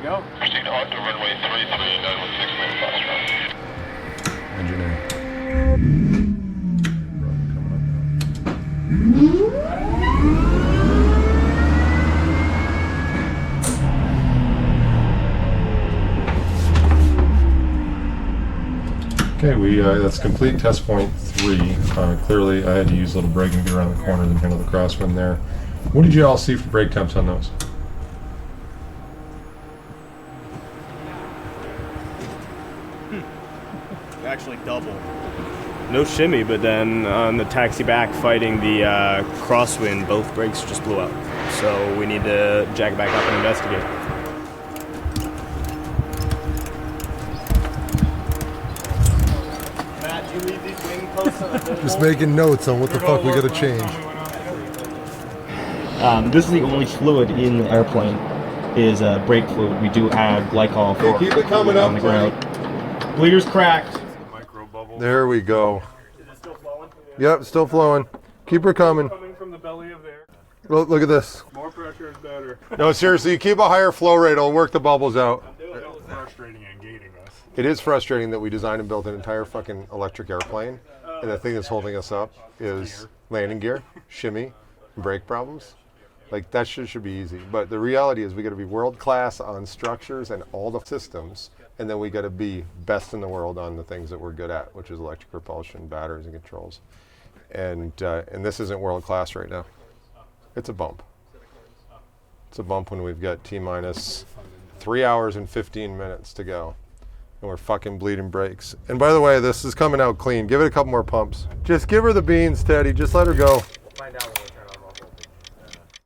we go. Proceed on to runway 33, 916 Engineering. Okay, that's complete test point 3. Clearly, I had to use a little braking gear around the corner and handle the crosswind there. What did you all see for brake temps on those? Actually double. No shimmy, but then on the taxi back fighting the crosswind, both brakes just blew out. So we need to jack it back up and investigate. Matt, you leave these wing posts on the Just making notes on what the fuck we gotta change. This is the only fluid in the airplane is brake fluid. We do have glycol for Keep it coming on up, the ground. Bleeder's cracked. There we go. Is it still flowing? Yep, still flowing. Keep her coming. Coming from the belly of there. Look at this. More pressure is better. No, seriously, you keep a higher flow rate, it'll work the bubbles out. It's frustrating and gating us. It is frustrating that we designed and built an entire fucking electric airplane, and the thing that's holding us up is landing gear, shimmy, and brake problems. Like, that should be easy. But the reality is we got to be world class on structures and all the systems, and then we got to be best in the world on the things that we're good at, which is electric propulsion, batteries, and controls. And this isn't world class right now. It's a bump. It's a bump when we've got T-minus 3 hours and 15 minutes to go. And we're fucking bleeding brakes. And by the way, this is coming out clean. Give it a couple more pumps. Just give her the beans, Teddy. Just let her go. Find out.